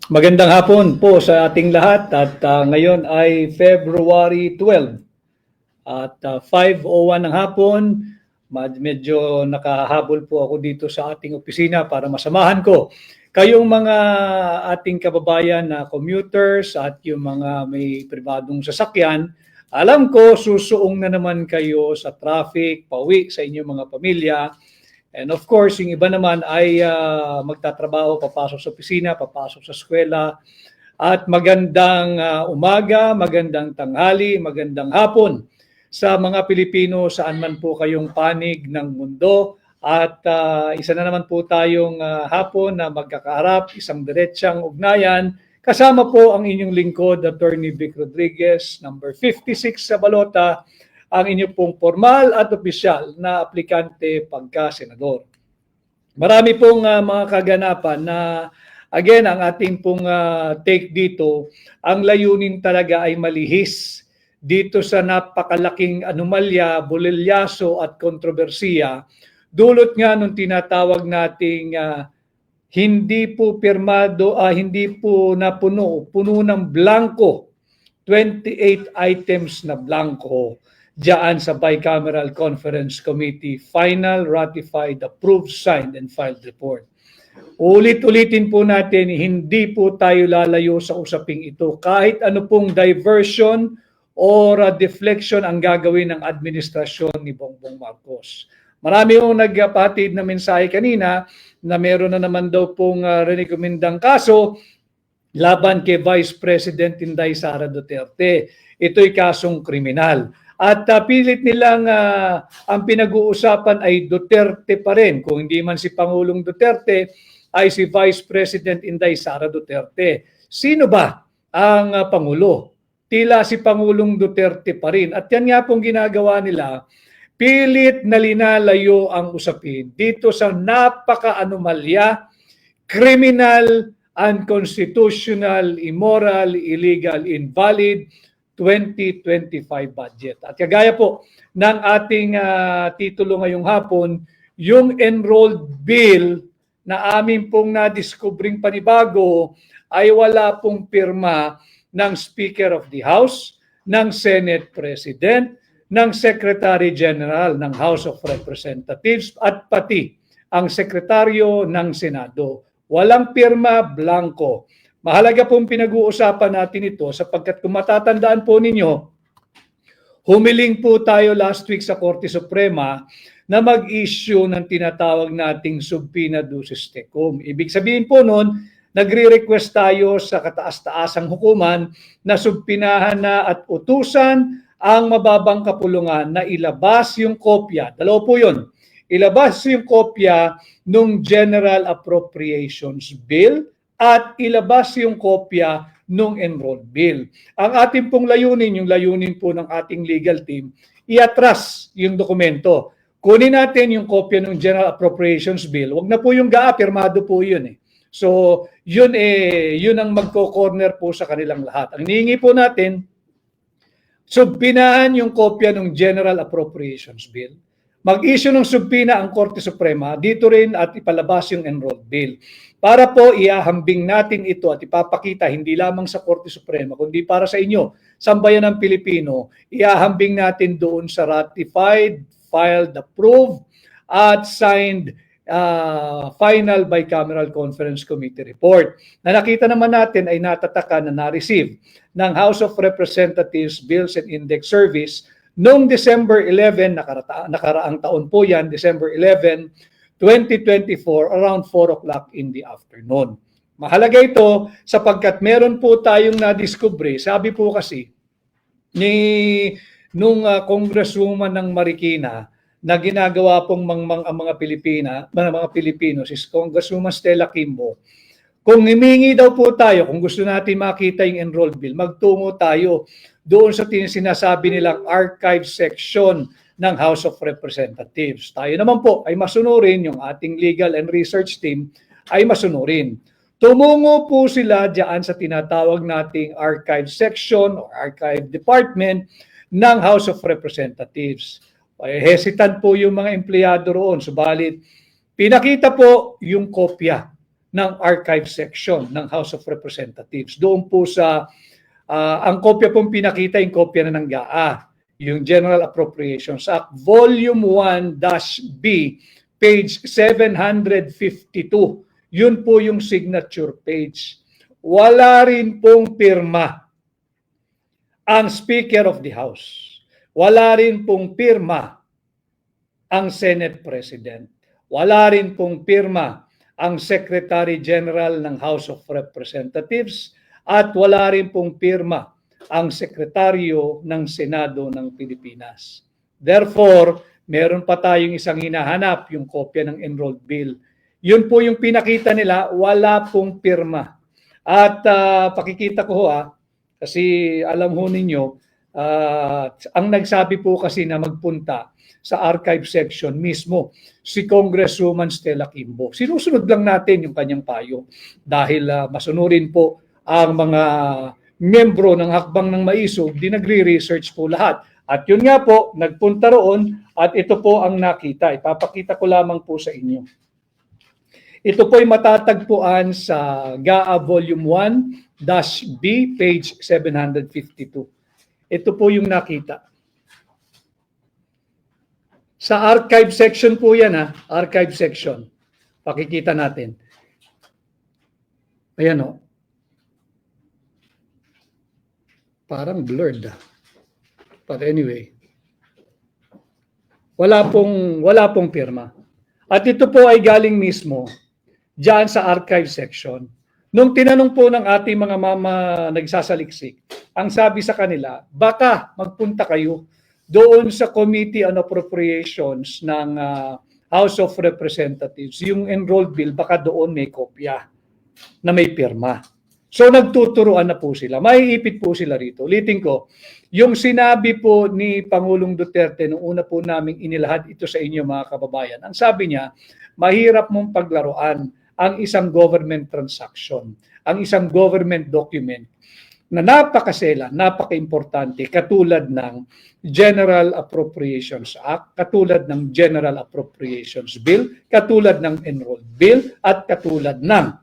Magandang hapon po sa ating lahat at ngayon ay February 12 at 5:01 ng hapon. Medyo nakahabol po ako dito sa ating opisina para masamahan ko kayong mga ating kababayan na commuters at yung mga may pribadong sasakyan. Alam ko susuong na naman kayo sa traffic, pauwi sa inyong mga pamilya. And of course, yung iba naman ay magtatrabaho, papasok sa opisina, papasok sa eskwela. At magandang umaga, magandang tanghali, magandang hapon sa mga Pilipino saan man po kayong panig ng mundo. At isa na naman po tayong hapon na magkakaharap, isang diretsang ugnayan. Kasama po ang inyong lingkod, Attorney Vic Rodriguez, number 56 sa balota, ang inyo pong formal at opisyal na aplikante pagka-senador. Marami pong mga kaganapan na again ang ating pong take dito, ang layunin talaga ay malihis dito sa napakalaking anomalya, bulilyaso at kontrobersiya. Dulot nga nung tinatawag nating hindi po pirmado, hindi po napuno, puno ng blanco, 28 items na blanco diyan sa Bicameral Conference Committee, final, ratified, approved, signed, and filed report. Ulit-ulitin po natin, hindi po tayo lalayo sa usaping ito. Kahit ano pong diversion or deflection ang gagawin ng administrasyon ni Bongbong Marcos. Marami yung nagpatid na mensahe kanina na meron na naman daw pong rekomendang kaso laban kay Vice President Inday Sara Duterte. Ito'y kasong kriminal. At pilit nilang ang pinag-uusapan ay Duterte pa rin. Kung hindi man si Pangulong Duterte, ay si Vice President Inday Sara Duterte. Sino ba ang Pangulo? Tila si Pangulong Duterte pa rin. At yan nga pong ginagawa nila, pilit na linalayo ang usapin dito sa napaka-anomalya, criminal, unconstitutional, immoral, illegal, invalid, 2025 budget. At kagaya po ng ating titulo ngayong hapon, yung enrolled bill na amin pong na-discovering panibago ay wala pong pirma ng Speaker of the House, ng Senate President, ng Secretary General ng House of Representatives at pati ang Sekretaryo ng Senado. Walang pirma, blanco. Mahalaga pong pinag-uusapan natin ito sapagkat kung matatandaan po ninyo, humiling po tayo last week sa Korte Suprema na mag-issue ng tinatawag nating subpoena ducis tecum. Ibig sabihin po noon, nagre-request tayo sa kataas-taasang hukuman na subpinahan na at utusan ang mababang kapulungan na ilabas yung kopya. Dalawa po yun. Ilabas yung kopya ng General Appropriations Bill at ilabas yung kopya ng enrolled bill. Ang ating pong layunin, yung layunin po ng ating legal team, iatras yung dokumento. Kunin natin yung kopya ng General Appropriations Bill. Wag na po yung GAA, pirmado po yun eh. So, yun ang magko-corner po sa kanilang lahat. Ang hinihingi po natin, subpinahan yung kopya ng General Appropriations Bill. Mag-issue ng subpina ang Korte Suprema dito rin at ipalabas yung enrolled bill. Para po iahambing natin ito at ipapakita hindi lamang sa Korte Suprema kundi para sa inyo, sambayan ng Pilipino, iahambing natin doon sa ratified, filed, approved at signed final bicameral conference committee report. Na nakita naman natin ay natatakan na na-receive ng House of Representatives Bills and Index Service noong December 11, nakaraang taon po yan, December 11, 2024, around 4 o'clock in the afternoon. Mahalaga ito sapagkat meron po tayong na-discover. Sabi po kasi nung Congresswoman ng Marikina na ginagawa pong mga Pilipino, si Congresswoman Stella Kimbo, kung himingi daw po tayo, kung gusto natin makita yung enrolled bill, magtungo tayo doon sa sinasabi nilang archive section ng House of Representatives. Tayo naman po ay masunurin, yung ating legal and research team ay masunurin. Tumungo po sila diyan sa tinatawag nating archive section o archive department ng House of Representatives. Hesitant po yung mga empleyado roon, subalit pinakita po yung kopya ng archive section ng House of Representatives. Doon po sa, ang kopya pong pinakita, yung kopya na ng GAA, yung General Appropriations Act, Volume 1-B, page 752. Yun po yung signature page. Wala rin pong pirma ang Speaker of the House. Wala rin pong pirma ang Senate President. Wala rin pong pirma ang Secretary General ng House of Representatives at wala rin pong pirma ang Sekretaryo ng Senado ng Pilipinas. Therefore, meron pa tayong isang hinahanap, yung kopya ng enrolled bill. Yun po yung pinakita nila, wala pong pirma. At pakikita ko kasi alam ho ninyo, ang nagsabi po kasi na magpunta sa archive section mismo si Congresswoman Stella Kimbo. Sinusunod lang natin yung kanyang payo dahil masunurin po ang mga membro ng Hakbang ng Maisog, di nagre-research po lahat. At yun nga po, nagpunta roon at ito po ang nakita. Ipapakita ko lamang po sa inyo. Ito po ay matatagpuan sa GAA Volume 1-B, page 752. Ito po yung nakita. Sa archive section po yan, archive section. Pakikita natin. Ayan o. Parang blurred. But anyway, wala pong pirma. At ito po ay galing mismo diyan sa archive section. Nung tinanong po ng ating mga mama nagsasaliksik, ang sabi sa kanila, baka magpunta kayo doon sa Committee on Appropriations ng House of Representatives. Yung enrolled bill, baka doon may kopya na may pirma. So nagtuturuan na po sila. Maiipit po sila rito. Ulitin ko, yung sinabi po ni Pangulong Duterte nung una po naming inilahad ito sa inyo mga kababayan. Ang sabi niya, mahirap mong paglaruan ang isang government transaction, ang isang government document na napakasela, napaka-importante katulad ng General Appropriations Act, katulad ng General Appropriations Bill, katulad ng Enrolled Bill, at katulad ng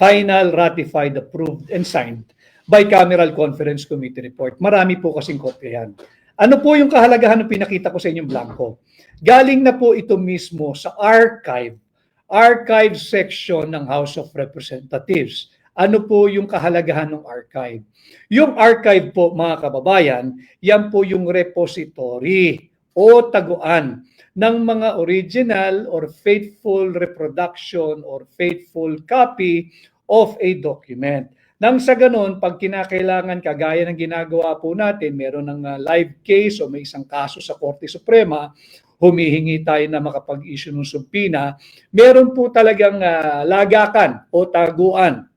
Final Ratified, Approved, and Signed Bicameral Conference Committee Report. Marami po kasing kopya yan. Ano po yung kahalagahan ng pinakita ko sa inyong blanco? Galing na po ito mismo sa archive section ng House of Representatives. Ano po yung kahalagahan ng archive? Yung archive po, mga kababayan, yan po yung repository o taguan ng mga original or faithful reproduction or faithful copy of a document. Nang sa ganun, pag kinakailangan, kagaya ng ginagawa po natin, meron ng live case o may isang kaso sa Korte Suprema, humihingi tayo na makapag-issue ng subpoena, meron po talagang lagakan o taguan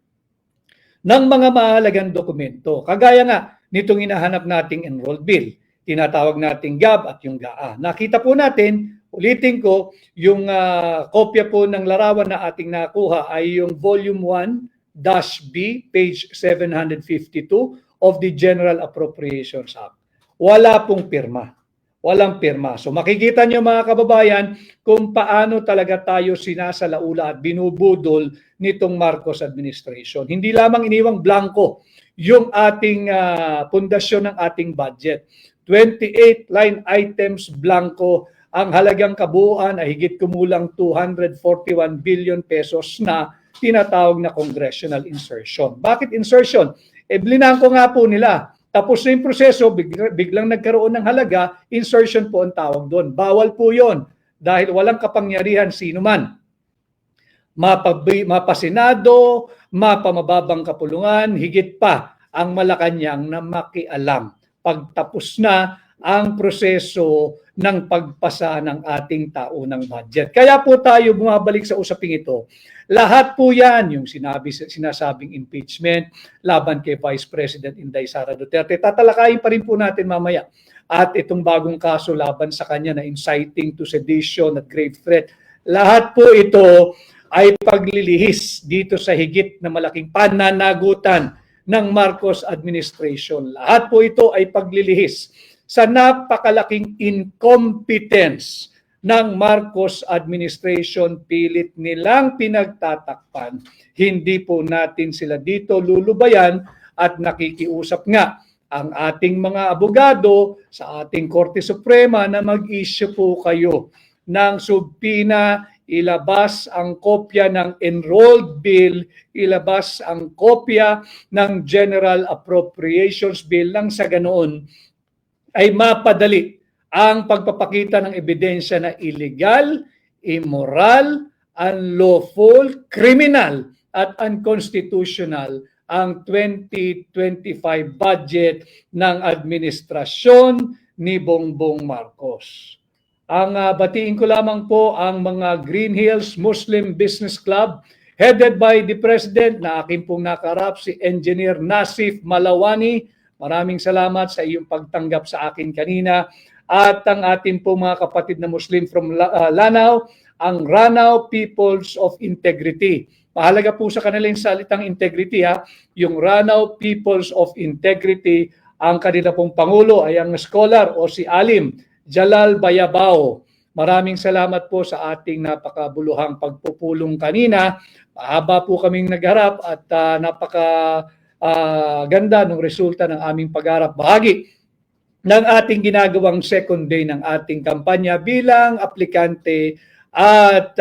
ng mga mahalagang dokumento. Kagaya nga nitong hinahanap nating enrolled bill, tinatawag nating GAB at yung GAA. Nakita po natin, ulitin ko, yung kopya po ng larawan na ating nakuha ay yung Volume 1-B, page 752 of the General Appropriations Act. Wala pong pirma. Walang pirma. So makikita niyo mga kababayan kung paano talaga tayo sinasalaula at binubudol nitong Marcos administration. Hindi lamang iniwang blanco yung ating pundasyon ng ating budget. 28 line items blanco, ang halagang kabuuan ay higit kumulang 241 billion pesos na tinatawag na congressional insertion. Bakit insertion? Blinangko nga po nila. Tapos na yung proseso, biglang nagkaroon ng halaga, insertion po ang tawag doon. Bawal po yon dahil walang kapangyarihan sino man. Mapasenado, mapamababang kapulungan, higit pa ang Malacanang na makialam pagtapos na ang proseso ng pagpasa ng ating taunang budget. Kaya po tayo bumabalik sa usaping ito. Lahat po yan, yung sinasabing impeachment laban kay Vice President Inday Sara Duterte, tatalakayin pa rin po natin mamaya. At itong bagong kaso laban sa kanya na inciting to sedition at grave threat, lahat po ito ay paglilihis dito sa higit na malaking pananagutan ng Marcos administration. Lahat po ito ay paglilihis sa napakalaking incompetence ng Marcos administration pilit nilang pinagtatakpan. Hindi po natin sila dito lulubayan at nakikiusap nga ang ating mga abogado sa ating Korte Suprema na mag-issue po kayo ng subpina, ilabas ang kopya ng enrolled bill, ilabas ang kopya ng General Appropriations Bill nang sa ganoon ay mapadali ang pagpapakita ng ebidensya na illegal, immoral, unlawful, criminal at unconstitutional ang 2025 budget ng administrasyon ni Bongbong Marcos. Ang batiin ko lamang po ang mga Green Hills Muslim Business Club headed by the President na aking pong nakarap si Engineer Nasif Malawani. Maraming salamat sa iyong pagtanggap sa akin kanina. At ang ating pong mga kapatid na Muslim from Lanao, ang Ranao Peoples of Integrity. Mahalaga po sa kanila yung salitang integrity yung Ranao Peoples of Integrity, ang kanila pong Pangulo ay ang scholar o si Alim Jalal Bayabao. Maraming salamat po sa ating napakabuluhang pagpupulong kanina. Mahaba po kaming nagharap at ganda ng resulta ng aming pagharap. Bahagi ng ating ginagawang second day ng ating kampanya bilang aplikante at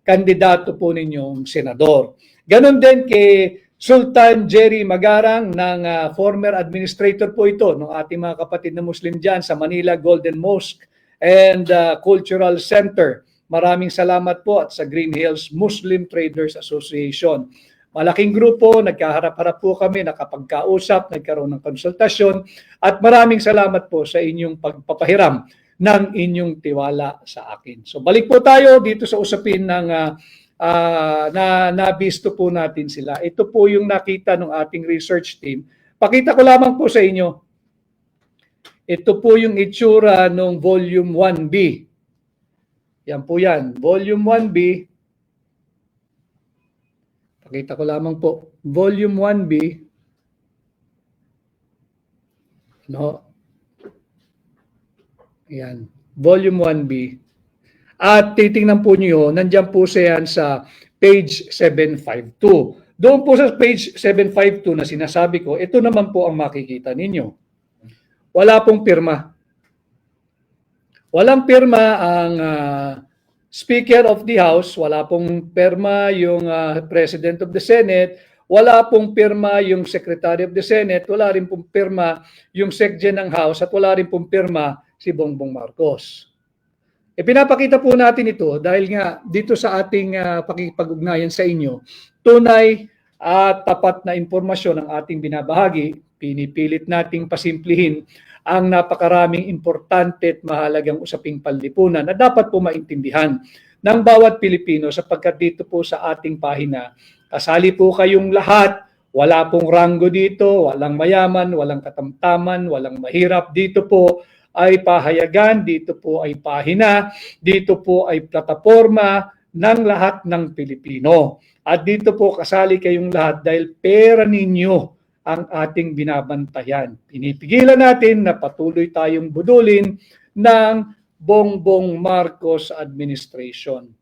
kandidato po ninyong senador. Ganon din kay Sultan Jerry Magarang ng former administrator po ito ng ating mga kapatid na Muslim dyan sa Manila Golden Mosque and Cultural Center. Maraming salamat po at sa Green Hills Muslim Traders Association. Malaking grupo, nagkaharap-harap po kami, nakapagkausap, nagkaroon ng konsultasyon at maraming salamat po sa inyong pagpapahiram ng inyong tiwala sa akin. So balik po tayo dito sa usapin ng nabisto po natin sila. Ito po yung nakita ng ating research team. Pakita ko lamang po sa inyo. Ito po yung itsura ng Volume 1B. Yan po yan. Volume 1B. Pakita ko lamang po. Volume 1B. No. Ayan. Volume 1B. At titingnan po niyo, nandiyan po siya sa page 752. Doon po sa page 752 na sinasabi ko, ito naman po ang makikita ninyo. Wala pong pirma. Walang pirma ang Speaker of the House, wala pong pirma yung President of the Senate, wala pong pirma yung Secretary of the Senate, wala rin pong pirma yung Secgen ng House at wala rin pong pirma si Bongbong Marcos. Pinapakita po natin ito dahil nga dito sa ating pakikipag-ugnayan sa inyo, tunay at tapat na impormasyon ang ating binabahagi. Pinipilit nating pasimplihin ang napakaraming importante at mahalagang usaping panlipunan na dapat po maintindihan ng bawat Pilipino sapagkat dito po sa ating pahina, kasali po kayong lahat, wala pong ranggo dito, walang mayaman, walang katamtaman, walang mahirap. Dito po ay pahayagan, dito po ay pahina, dito po ay plataforma ng lahat ng Pilipino. At dito po kasali kayong lahat dahil pera ninyo ang ating binabantayan. Pinipigilan natin na patuloy tayong budulin ng Bongbong Marcos administration.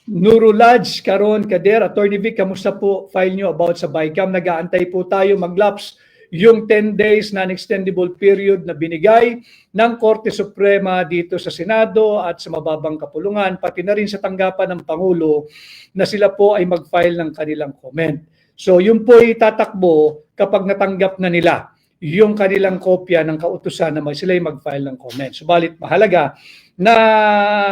Nurulaj Karon Kader, Attorney Vic, kamusta po file nyo about sa BICAM? Nag-aantay po tayo mag-lapse yung 10 days non-extendable period na binigay ng Korte Suprema dito sa Senado at sa mababang kapulungan, pati na rin sa tanggapan ng Pangulo na sila po ay mag-file ng kanilang comment. So yun po ay tatakbo kapag natanggap na nila yung kanilang kopya ng kautusan na sila ay mag-file ng comment. Subalit mahalaga na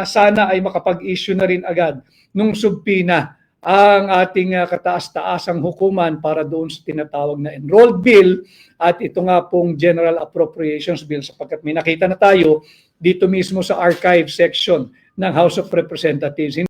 sana ay makapag-issue na rin agad nung subpina ang ating kataas-taasang hukuman para doon sa tinatawag na enrolled bill at ito nga pong General Appropriations Bill sapagkat may nakita na tayo dito mismo sa archive section ng House of Representatives.